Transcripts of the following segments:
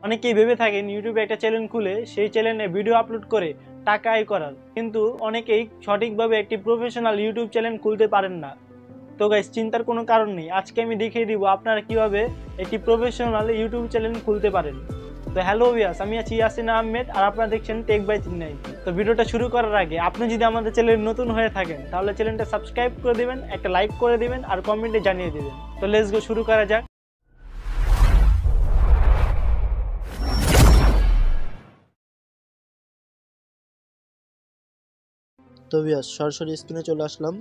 অনেকেই ভেবে থাকেন ইউটিউবে একটা চ্যানেল খুলে সেই চ্যানেলে ভিডিও আপলোড করে টাকা আয় করার, কিন্তু অনেকেই সঠিকভাবে একটি প্রফেশনাল ইউটিউব চ্যানেল খুলতে পারেন না। তো গাইস, চিন্তার কোনো কারণ নেই, আজকে আমি দেখিয়ে দিব আপনারা কিভাবে একটি প্রফেশনাল ইউটিউব চ্যানেল খুলতে পারেন। তো হ্যালো ভিউয়ার্স, আমি আছি ইয়াসিন আহমেদ আর আপনারা দেখছেন টেক বাই 390। তো ভিডিওটা শুরু করার আগে আপনি যদি আমাদের চ্যানেলে নতুন হয়ে থাকেন তাহলে চ্যানেলটা সাবস্ক্রাইব করে দিবেন, একটা লাইক করে দিবেন আর কমেন্টে জানিয়ে দিবেন। তো লেটস গো, শুরু করা যাক। তো ভিউয়ার্স, সরাসরি স্ক্রিনে চলে আসলাম।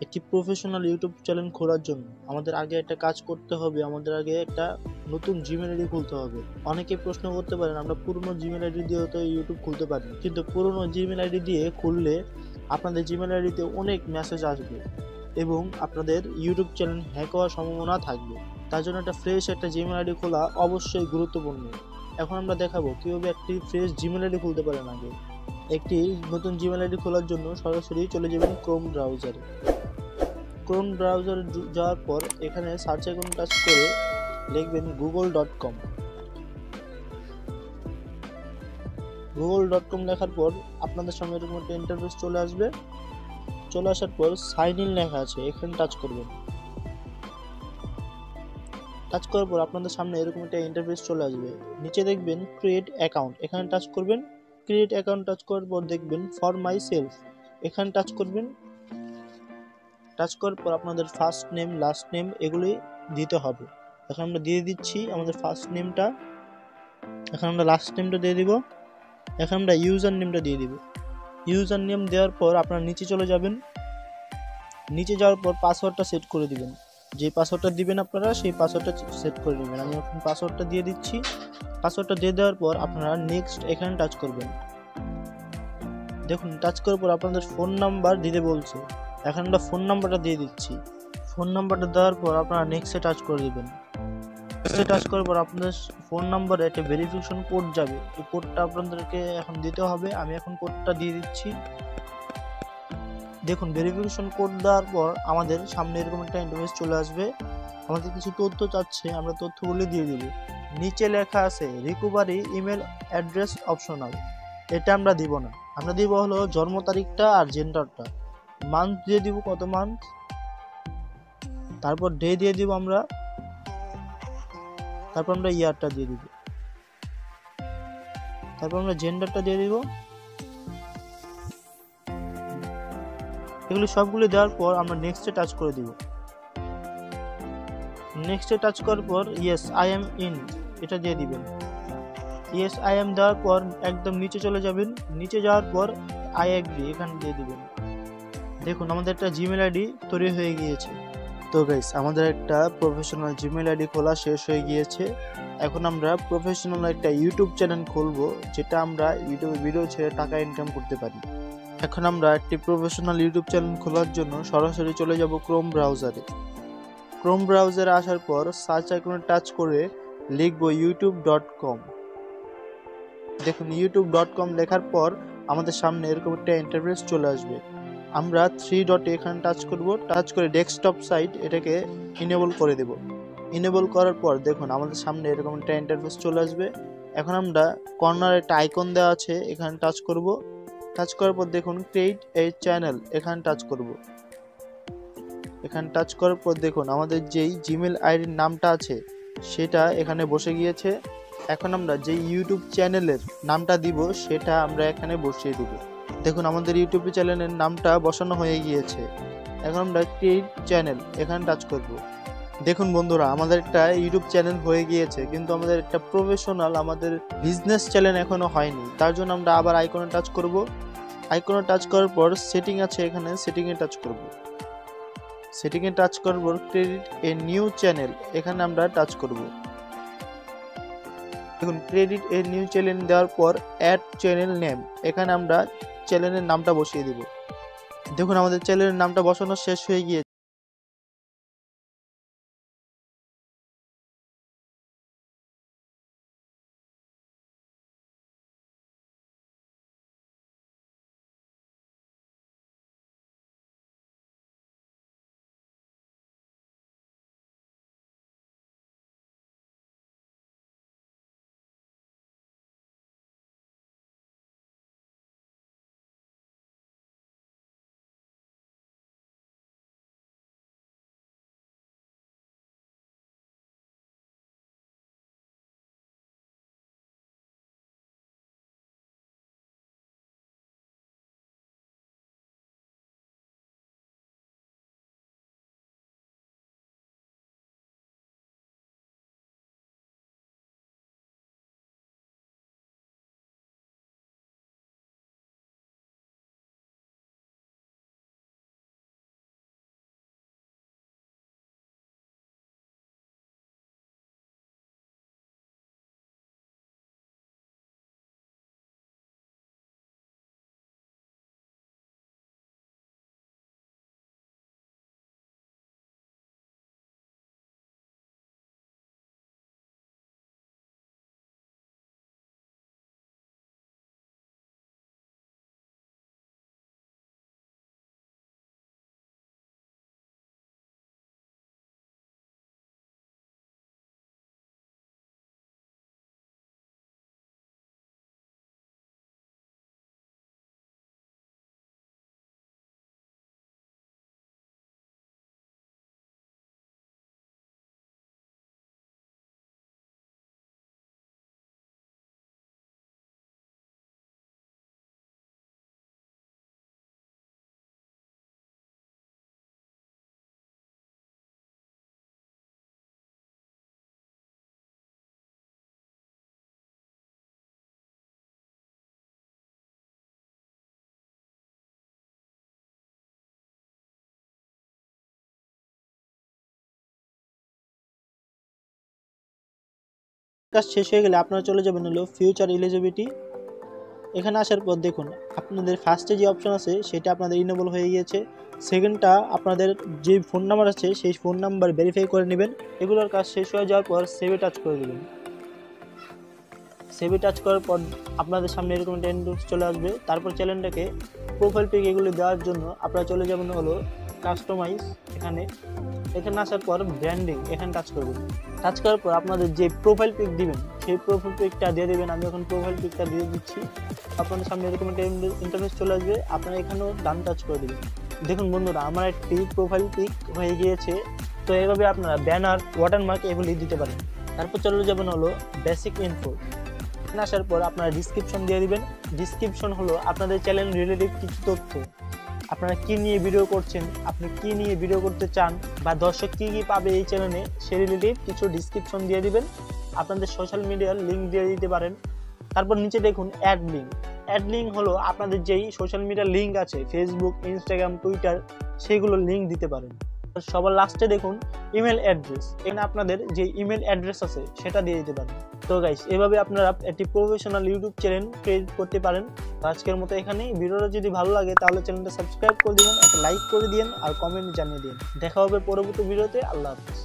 একটি প্রফেশনাল ইউটিউব চ্যানেল খোলার জন্য আমাদের আগে একটা কাজ করতে হবে, আমাদের আগে একটা নতুন জিমেল আইডি খুলতে হবে। অনেকে প্রশ্ন করতে পারেন আমরা পুরনো জিমেল আইডি দিয়ে তো ইউটিউব খুলতে পারি, কিন্তু পুরনো জিমেল আইডি দিয়ে খুললে আপনাদের জিমেল আইডিতে অনেক মেসেজ আসবে এবং আপনাদের ইউটিউব চ্যানেল হ্যাক হওয়ার সম্ভাবনা থাকবে। তার জন্য একটা ফ্রেশ একটা জিমেল আইডি খোলা অবশ্যই গুরুত্বপূর্ণ। এখন আমরা দেখাবো কিভাবে একটি ফ্রেশ জিমেল আইডি খুলতে পারেন। আগে একটি নতুন জিমেল আইডি খোলার জন্য সরাসরি চলে যাবেন ক্রোম ব্রাউজারে। ক্রোম ব্রাউজারে যাওয়ার পর এখানে সার্চ আইকন টাচ করে লিখবেন google.com। google.com লেখার পর আপনাদের সামনে এরকম একটা ইন্টারফেস চলে আসবে। চলে আসার পর সাইন ইন লেখা আছে, এখানে টাচ করবেন। টাচ করার পর আপনাদের সামনে এরকম একটা ইন্টারফেস চলে আসবে। নিচে দেখবেন ক্রিয়েট অ্যাকাউন্ট, এখানে টাচ করবেন। ক্রিয়েট অ্যাকাউন্ট টাচ করার পর দেখবেন ফর মাই সেলফ, এখানে টাচ করবেন। টাচ করার পর আপনাদের ফার্স্ট নেম লাস্ট নেম এগুলি দিতে হবে। এখন আমরা দিয়ে দিচ্ছি আমাদের ফার্স্ট নেমটা, এখন আমরা লাস্ট নেমটা দিয়ে দিব, এখন আমরা ইউজার নেমটা দিয়ে দিব। ইউজার নেম দেওয়ার পর আপনারা নিচে চলে যাবেন। নিচে যাওয়ার পর পাসওয়ার্ডটা সেট করে দিবেন। যে পাসওয়ার্ডটা দিবেন আপনারা সেই পাসওয়ার্ডটা সেট করে নেবেন। আমি এখন পাসওয়ার্ডটা দিয়ে দিচ্ছি। পাসওয়ার্ডটা দিয়ে দেওয়ার পর আপনারা নেক্সট এখানে টাচ করবেন। দেখুন, টাচ করার পর আপনাদের ফোন নাম্বার দিতে বলছে, এখন আমরা ফোন নাম্বারটা দিয়ে দিচ্ছি। ফোন নাম্বারটা দেওয়ার পর আপনারা নেক্সটে টাচ করে দিবেন। নেক্সটে টাচ করার পর আপনাদের ফোন নাম্বারে একটা ভেরিফিকেশন কোড যাবে, এই কোডটা আপনাদেরকে এখন দিতে হবে। আমি এখন কোডটা দিয়ে দিচ্ছি। দেখুন, ভেরিফিকেশন কোড দেওয়ার পর আমাদের সামনে এরকম একটা ইন্টারফেস চলে আসবে। আমাদের কিছু তথ্য চাচ্ছে, আমরা তথ্যগুলি দিয়ে দিব। নিচে লেখা আছে রিকভারি ইমেল অ্যাড্রেস অপশনাল, এটা আমরা দিব না। আমরা দিব হলো জন্ম তারিখটা আর জেন্ডারটা। মান্থ দিয়ে দিব কত মান্থ, তারপর ডে দিয়ে দিব আমরা, তারপর আমরা ইয়ারটা দিয়ে দিব, তারপর আমরা জেন্ডারটা দিয়ে দিব। এগুলো সবগুলো দেওয়ার পর আমরা নেক্সটে টাচ করে দিব। নেক্সটে টাচ করার পর ইয়েস আই এম ইন এটা দিয়ে দিবেন। ইয়েস আই এম দেওয়ার পর একদম নিচে চলে যাবেন। নিচে যাওয়ার পর আই এগ্রি এখানে দিয়ে দিবেন। দেখুন, আমাদের একটা জিমেল আইডি তৈরি হয়ে গিয়েছে। তো গাইস, আমাদের একটা প্রফেশনাল জিমেল আইডি খোলা শেষ হয়ে গিয়েছে। এখন আমরা প্রফেশনাল একটা ইউটিউব চ্যানেল খুলবো, যেটা আমরা ইউটিউবে ভিডিও ছেড়ে টাকা ইনকাম করতে পারি। এখন আমরা একটি প্রফেশনাল ইউটিউব চ্যানেল খোলার জন্য সরাসরি চলে যাব ক্রোম ব্রাউজারে। ক্রোম ব্রাউজারে আসার পর সার্চ আইকনে টাচ করে লিখব youtube.com। দেখুন, youtube.com লেখার পর আমাদের সামনে এরকম একটা ইন্টারফেস চলে আসবে। আমরা 3 ডটে এখানে টাচ করব, টাচ করে ডেস্কটপ সাইট এটাকে ইনেবল করে দেব। ইনেবল করার পর দেখুন আমাদের সামনে এরকম একটা ইন্টারফেস চলে আসবে। এখন আমরা কর্নারে একটা আইকন দেওয়া আছে, এখানে টাচ করব। টাচ করার পর দেখুন ক্রিয়েট এ চ্যানেল, এখানে টাচ করব। এখানে টাচ করার পর দেখুন আমাদের যেই জিমেল আইডির নামটা আছে সেটা এখানে বসে গিয়েছে। এখন আমরা যেই ইউটিউব চ্যানেলের নামটা দিব সেটা আমরা এখানে বসিয়ে দিব। দেখুন, আমাদের ইউটিউব চ্যানেলের নামটা বসানো হয়ে গিয়েছে। এখন আমরা ক্রিয়েট চ্যানেল এখানে টাচ করব। দেখুন বন্ধুরা, আমাদের একটা ইউটিউব চ্যানেল হয়ে গিয়েছে, কিন্তু আমাদের একটা প্রফেশনাল আমাদের বিজনেস চ্যানেল এখনো হয়নি। তার জন্য আমরা আবার আইকনে টাচ করব। আইকনে টাচ করার পর সেটিং আছে, এখানে সেটিংয়ে টাচ করব। সেটিংয়ে টাচ করার পর ক্রিয়েট এ নিউ চ্যানেল এখানে আমরা টাচ করব। দেখুন, ক্রিয়েট এ নিউ চ্যানেল দেওয়ার পর অ্যাড চ্যানেল নেম এখানে আমরা চ্যানেলের নামটা বসিয়ে দিব। দেখুন, আমাদের চ্যানেলের নামটা বসানো শেষ হয়ে গিয়েছে। কাজ শেষ হয়ে গেলে আপনারা চলে যাবেন হলো ফিউচার এলিজিবিলিটি। এখানে আসার পর দেখুন আপনাদের ফার্স্টে যে অপশন আছে সেটা আপনাদের ইনেবল হয়ে গিয়েছে। সেকেন্ডটা আপনাদের যে ফোন নাম্বার আছে সেই ফোন নাম্বার ভেরিফাই করে নেবেন। এগুলোর কাজ শেষ হয়ে যাওয়ার পর সেভে টাচ করে দেবেন। সেভে টাচ করার পর আপনাদের সামনে এরকম একটা ইনবক্স চলে আসবে। তারপর চ্যানেলটাকে প্রোফাইল পিক এগুলো দেওয়ার জন্য আপনারা চলে যাবেন হলো কাস্টমাইজ। এখানে আসার পর ব্র্যান্ডিং এখানে টাচ করবেন। টাচ করার পর আপনাদের যে প্রোফাইল পিক দিবেন সেই প্রোফাইল পিকটা দিয়ে দেবেন। আমি এখন প্রোফাইল পিকটা দিয়ে দিচ্ছি। আপনাদের সামনে এরকম একটা ইন্টারফেস চলে আসবে। আপনারা এখানেও ডান টাচ করে দেবেন। দেখুন বন্ধুরা, আমার একটি প্রোফাইল পিক হয়ে গিয়েছে। তো এইভাবে আপনারা ব্যানার, ওয়াটারমার্ক এগুলি দিতে পারেন। তারপর চলে যাবেন হলো বেসিক ইনফো। এখানে আসার পর আপনারা ডিসক্রিপশন দিয়ে দিবেন। ডিসক্রিপশন হলো আপনাদের চ্যানেল রিলেটিভ কিছু তথ্য, আপনারা কি নিয়ে ভিডিও করছেন, আপনি কি নিয়ে ভিডিও করতে চান বা দর্শক কি কি পাবে এই চ্যানেলে সে রিলেটিভ কিছু ডিসক্রিপশন দিয়ে দিবেন। আপনাদের সোশ্যাল মিডিয়ার লিঙ্ক দিয়ে দিতে পারেন। তারপর নিচে দেখুন অ্যাড লিঙ্ক। অ্যাড লিঙ্ক হলো আপনাদের যেই সোশ্যাল মিডিয়ার লিঙ্ক আছে ফেসবুক, ইনস্টাগ্রাম, টুইটার সেগুলো লিঙ্ক দিতে পারেন। সবার লাস্টে দেখুন ইমেল অ্যাড্রেস। এখানে আপনাদের যে ইমেল অ্যাড্রেস আছে সেটা দিয়ে দিতে পারেন। তো গাইস, এভাবে আপনারা একটি প্রফেশনাল ইউটিউব চ্যানেল ক্রিয়েট করতে পারেন। আজকের মতো এখানেই। ভিডিওটা যদি ভালো লাগে তাহলে চ্যানেলটা সাবস্ক্রাইব করে দিবেন, একটা লাইক করে দিন আর কমেন্ট জানিয়ে দিন। দেখা হবে পরবর্তী ভিডিওতে। আল্লাহ হাফেজ।